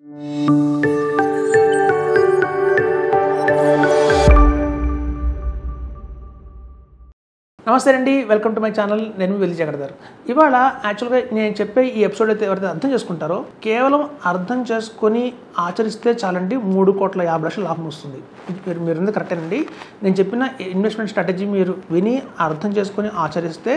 నమస్తే అండి, welcome to my channel. నేను వెల్లి జగడదారు. ఇవాళ యాక్చువల్గా నేను చెప్పే ఈ ఎపిసోడ్ అయితే ఎవరైతే అర్థం చేసుకుంటారో కేవలం అర్థం చేసుకొని ఆచరిస్తే చాలండి 3,50,00,000 లాభం వస్తుంది. మీరు కరెక్టేనండి. నేను చెప్పిన ఇన్వెస్ట్మెంట్ స్ట్రాటజీ మీరు విని అర్థం చేసుకొని ఆచరిస్తే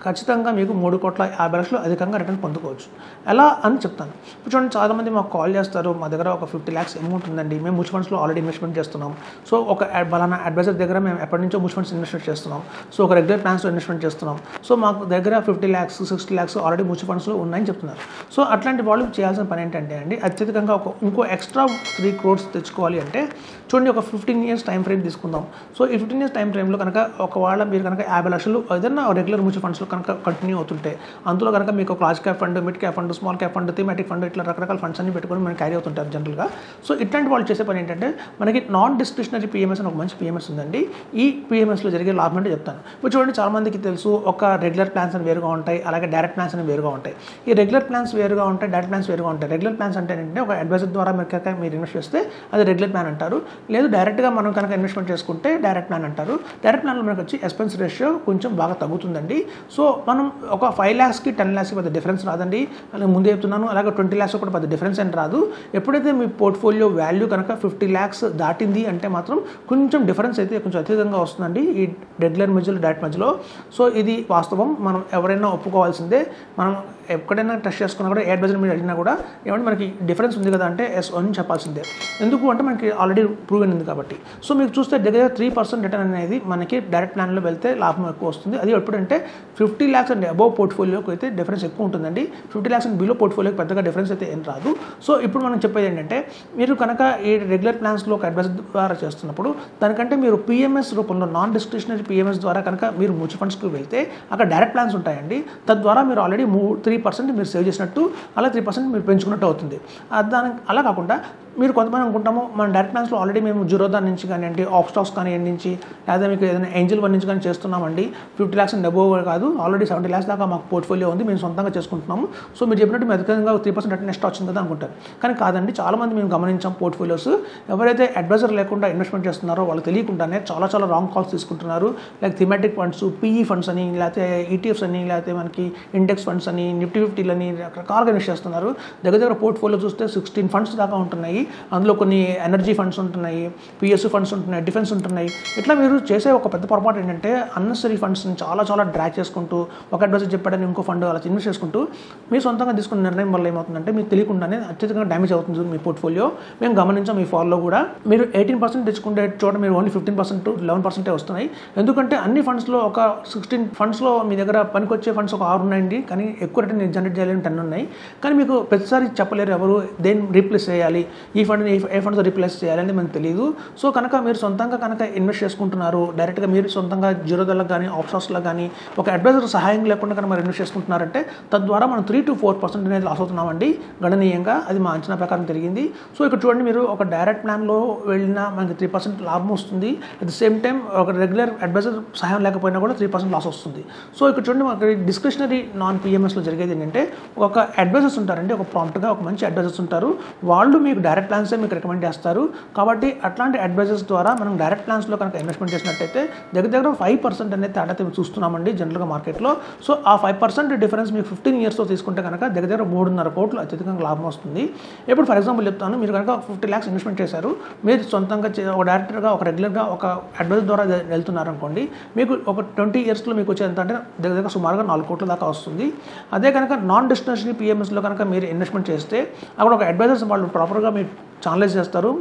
ఖచ్చితంగా మీకు 3,50,00,000 అధికంగా రిటర్న్ పొందుకోవచ్చు. ఎలా అని చెప్తాను. ఇప్పుడు చూడండి, చాలామంది మాకు కాల్ చేస్తారు, మా దగ్గర ఒక 50 lakhs అమౌంట్ ఉందండి, మేము మ్యూచువల్ ఫండ్స్లో ఆల్రెడీ ఇన్వెస్ట్మెంట్ చేస్తున్నాం. సో ఒక బలానా అడ్వైజర్ దగ్గర మేము ఎప్పటి నుంచో మ్యూచువల్ ఫండ్స్ ఇన్వెస్ట్మెంట్ చేస్తున్నాం. సో ఒక రెగ్యులర్ ప్లాన్స్లో ఇన్వెస్ట్మెంట్ చేస్తున్నాం. సో మాకు దగ్గర 50 lakhs 60 lakhs ఆల్రెడీ మ్యూచువల్ ఫండ్స్లో ఉన్నాయని చెప్తున్నారు. సో అట్లాంటి వాళ్ళు చేయాల్సిన పని ఏంటంటే అండి, అత్యధికంగా ఇంకో ఎక్స్ట్రా 3 crores తెచ్చుకోవాలి అంటే చూడండి, ఒక 15 years టైం ఫ్రేమ్ తీసుకుందాం. సో ఈ 15 years టైం ఫ్రేమ్లో కనుక ఒకవేళ మీరు కనుక 50 లక్షలు ఏదైనా రెగ్యులర్ మ్యూచువల్ ఫండ్స్లో కనుక కంటిన్యూ అవుతుంటే, అందులో కనుక మీకు ఒక large cap fund, mid cap fund, small cap fund, thematic fund, ఇట్లా రకరకాల ఫండ్స్ అన్ని పెట్టుకొని మనం క్యారీ అవుతుంటారు జనరల్గా. సో ఇట్లాంటి వాళ్ళు చేసే పని ఏంటంటే, మనకి నాన్ డిస్క్రిషనరీ పిఎంఎస్ అని ఒక మంచి పిఎంఎస్ ఉందండి. ఈ పిఎంఎస్లో జరిగే లాభం అంటే చెప్తాను. ఇప్పుడు చూడండి, చాలామందికి తెలుసు ఒక రెగ్యులర్ ప్లాన్స్ అని వేరుగా ఉంటాయి, అలాగే డైరెక్ట్ ప్లాన్స్ అని వేరుగా ఉంటాయి. ఈ రెగ్యులర్ ప్లాన్స్ వేరుగా ఉంటాయి, డైరెక్ట్ ప్లాన్స్ వేరుగా ఉంటాయి. రెగ్యులర్ ప్లాన్స్ అంటే ఏంటంటే, ఒక అడ్వైజర్ ద్వారా మీరు ఇన్వెస్ట్ చేస్తే అది రెగ్యులర్ ప్లాన్ అంటారు. లేదు డైరెక్ట్గా మనం కనుక ఇన్వెస్ట్మెంట్ చేసుకుంటే డైరెక్ట్ ప్లాన్ అంటారు. డైరెక్ట్ ప్లాన్లో మనకు వచ్చి ఎక్స్పెన్స్ రేషియో కొంచెం బాగా తగ్గుతుందండి. సో మనం ఒక 5 lakhsకి 10 lakhsకి పెద్ద డిఫరెన్స్ రాదండి. అలాగే ముందే చెప్తున్నాను, అలాగే 20 lakhs కూడా పెద్ద డిఫరెన్స్ అని రాదు. ఎప్పుడైతే మీ పోర్ట్ఫోలియో వాల్యూ కనుక 50 lakhs దాటింది అంటే మాత్రం కొంచెం డిఫరెన్స్ అయితే కొంచెం అత్యధికంగా వస్తుందండి ఈ రెగ్యులర్ మధ్యలో డైరెక్ట్ మధ్యలో. సో ఇది వాస్తవం, మనం ఎవరైనా ఒప్పుకోవాల్సిందే. మనం ఎక్కడైనా టెస్ట్ చేసుకున్నా కూడా, ఏ అడ్వైజర్ మీరు అడిగినా కూడా ఏమంటే మనకి డిఫరెన్స్ ఉంది కదా అంటే ఎస్ అని చెప్పాల్సిందే. ఎందుకు అంటే మనకి ఆల్రెడీ ప్రూవ్ అయింది కాబట్టి. సో మీకు చూస్తే దగ్గర 3% రిటర్న్ అనేది మనకి డైరెక్ట్ ప్లాన్లో వెళ్తే లాభం ఎక్కువ వస్తుంది. అది ఎప్పుడంటే 50 lakhs అండ్ అబోవ్ పోర్ట్ఫోలియోకి అయితే డిఫరెన్స్ ఎక్కువ ఉంటుందండి. 50 lakhs అండ్ బిలో పోర్ట్ఫోలియోకి పెద్దగా డిఫరెన్స్ అయితే ఏం రాదు. సో ఇప్పుడు మనం చెప్పేది ఏంటంటే, మీరు కనుక ఈ రెగ్యులర్ ప్లాన్స్లో ఒక అడ్వైజర్ ద్వారా చేస్తున్నప్పుడు దానికంటే మీరు పిఎంఎస్ రూపంలో నాన్ డిస్క్రిషనరీ పిఎంఎస్ ద్వారా కనుక మీరు మ్యూచువల్ ఫండ్స్కి వెళ్తే అక్కడ డైరెక్ట్ ప్లాన్స్ ఉంటాయండి. తద్వారా మీరు ఆల్రెడీ 3% మీరు సేవ్ చేసినట్టు, అలా 3% మీరు పెంచుకున్నట్టు అవుతుంది. అలా కాకుండా మీరు కొంతమంది అనుకుంటాము, మన డైరెక్ట్ ప్లాన్స్లో ఆల్రెడీ మేము జీరోదా నుంచి కానివ్వండి, ఆప్ స్టాక్స్ కానివ్వండి నుంచి, లేదా మీకు ఏదైనా ఏంజల్ వన్ నుంచి కానీ చేస్తున్నామండి. 50 lakhs అండ్ అబోవ్ కాదు, ఆల్రెడీ 70 lakhs దాకా మాకు పోర్ట్ఫోలియో ఉంది, మేము సొంతంగా చేసుకుంటున్నాము. సో మీరు చెప్పినట్టు మేము అధికంగా 3% రిటర్న్ నెక్స్ట్ వచ్చింది కదా అనుకుంటారు. కానీ కాదండి, చాలామంది మేము గమనించాం పోర్ట్ఫోలియోస్ ఎవరైతే అడ్వైజర్ లేకుండా ఇన్వెస్ట్మెంట్ చేస్తున్నారో వాళ్ళు తెలియకుండానే చాలా రాంగ్ కాల్స్ తీసుకుంటున్నారు. Like thematic funds, PE funds అని, లేకపోతే ఈటీఎఫ్స్ అని, లేకపోతే మనకి ఇండెక్స్ ఫండ్స్ అని, నిఫ్టీ 50 అని రకరకాలుగా ఇన్వెస్ట్ చేస్తున్నారు. దగ్గర పోర్ట్ఫోలియో చూస్తే 16 ఫండ్స్ దాకా ఉంటున్నాయి. అందులో కొన్ని ఎనర్జీ ఫండ్స్ ఉంటున్నాయి, పిఎస్యూ ఫండ్స్ ఉంటున్నాయి, డిఫెన్స్ ఉంటున్నాయి. ఇట్లా మీరు చేసే ఒక పెద్ద పొరపాటు ఏంటంటే, అన్నెసరీ ఫండ్స్ని చాలా డ్రాగ్ చేసుకుంటూ, ఒక అడ్వైజర్ చెప్పాడని ఇంకో ఫండ్ అలా ఇన్వెస్ట్ చేసుకుంటూ మీరు సొంతంగా తీసుకున్న నిర్ణయం వల్ల ఏమవుతుందంటే, మీకు తెలియకుండానే అత్యధికంగా డ్యామేజ్ అవుతుంది మీ పోర్ట్ఫోలియో. మేము గమనించాం ఈ ఫాల్లో కూడా. మీరు 18% తెచ్చుకుంటే చోట మీరు ఓన్లీ 15% 11% వస్తున్నాయి. ఎందుకంటే అన్ని ఫండ్స్లో ఒక 16 ఫండ్స్లో మీ దగ్గర పనికొచ్చే ఫండ్స్ ఒక 6 ఉన్నాయండి, కానీ ఎక్కువ రిటర్న్ జనరేట్ చేయాలని 10 ఉన్నాయి. కానీ మీకు ప్రతిసారి చెప్పలేరు ఎవరు దేన్ని రీప్లేస్ చేయాలి, ఈ ఫండ్ని ఏ ఫండ్తో రీప్లేస్ చేయాలని మనకు తెలియదు. సో కనుక మీరు సొంతంగా కనుక ఇన్వెస్ట్ చేసుకుంటున్నారు, డైరెక్ట్గా మీరు సొంతంగా జీరోదాలకు కానీ ఆప్ స్టాక్స్లో కానీ ఒక అడ్వైజర్ సహాయం లేకుండా కనుక మీరు ఇన్వెస్ట్ చేసుకుంటున్నారంటే తద్వారా మనం 3 to 4% అనేది లాస్ అవుతున్నామండి గణనీయంగా. అది మా అంచనా ప్రకారం జరిగింది. సో ఇక్కడ చూడండి, మీరు ఒక డైరెక్ట్ ప్లాన్లో వెళ్ళినా మనకి 3% లాభం వస్తుంది. అట్ ద సేమ్ టైం ఒక రెగ్యులర్ అడ్వైజర్ సహాయం లేకపోయినా కూడా 3% లాస్ వస్తుంది. సో ఇక్కడ చూడండి, మనకి డిస్క్రిషనరీ నాన్ పిఎంఎస్లో జరిగేది ఏంటంటే, ఒక అడ్వైజర్స్ ఉంటారండి, ఒక ప్రాంప్ట్గా ఒక మంచి అడ్వైజర్స్ ఉంటారు. వాళ్ళు మీకు డైరెక్ట్ ప్లాన్సే మీకు రికమెండ్ చేస్తారు. కాబట్టి అట్లాంటి అడ్వైజర్స్ ద్వారా మనం డైరెక్ట్ ప్లాన్స్లో కనుక ఇన్వెస్ట్మెంట్ చేసినట్టయితే దగ్గర 5% అనేది తేడా చూస్తున్నామండి జనరల్గా మార్కెట్లో. సో ఆ 5% డిఫరెన్స్ మీకు 15 yearsతో తీసుకుంటే కనుక దగ్గర 3.5 కోట్లు అత్యధికంగా లాభం వస్తుంది. ఇప్పుడు ఫర్ ఎగ్జాంపుల్ చెప్తాను, మీరు కనుక 50 lakhs ఇన్వెస్ట్మెంట్ చేశారు, మీరు సొంతంగా ఒక డైరెక్టర్గా ఒక రెగ్యులర్గా ఒక అడ్వైజర్ ద్వారా వెళ్తున్నారు అనుకోండి, మీకు ఒక 20 yearsలో మీకు వచ్చే ఎంత అంటే దగ్గర సుమారుగా 4 కోట్ల దాకా వస్తుంది. అదే కనుక నాన్ డిస్క్రిషనరీ పిఎంఎస్లో కనుక మీరు ఇన్వెస్ట్మెంట్ చేస్తే అక్కడ ఒక అడ్వైజర్స్ వాళ్ళు ప్రాపర్గా మీరు ఛానలైజ్ చేస్తారు.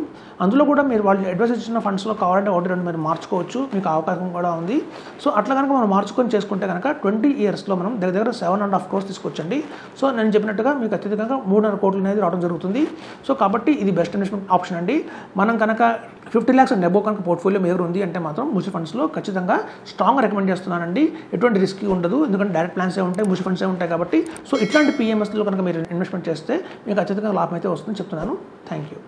అందులో కూడా మీరు వాళ్ళు అడ్వైస్ ఇచ్చిన ఫండ్స్లో కావాలంటే 1-2 మీరు మార్చుకోవచ్చు, మీకు అవకాశం కూడా ఉంది. సో అట్లా కనుక మనం మార్చుకొని చేసుకుంటే కనుక 20 yearsలో మనం దగ్గర 7.5 crores తీసుకొచ్చండి. సో నేను చెప్పినట్టుగా మీకు అత్యధికంగా 3.5 కోట్లు అనేది రావడం జరుగుతుంది. సో కాబట్టి ఇది బెస్ట్ ఇన్వెస్ట్మెంట్ ఆప్షన్ అండి. మనం కనుక 50 lakhs అండ్ అబోవ్ కనుక పోర్ట్ఫోలియో మీద ఉంది అంటే మాత్రం మ్యూచువల్ ఫండ్స్లో ఖచ్చితంగా స్ట్రాంగ్ రికమెండ్ చేస్తున్నానండి. ఎటువంటి రిస్క్ ఉండదు, ఎందుకంటే డైరెక్ట్ ప్లాన్సే ఉంటాయి, మ్యూచువల్ ఫండ్సే ఉంటాయి. కాబట్టి సో ఇట్లాంటి పిఎంఎస్లో కనుక మీరు ఇన్వెస్ట్మెంట్ చేస్తే మీకు అత్యధికంగా లాభం అయితే వస్తుందని చెప్తున్నాను. Thank you.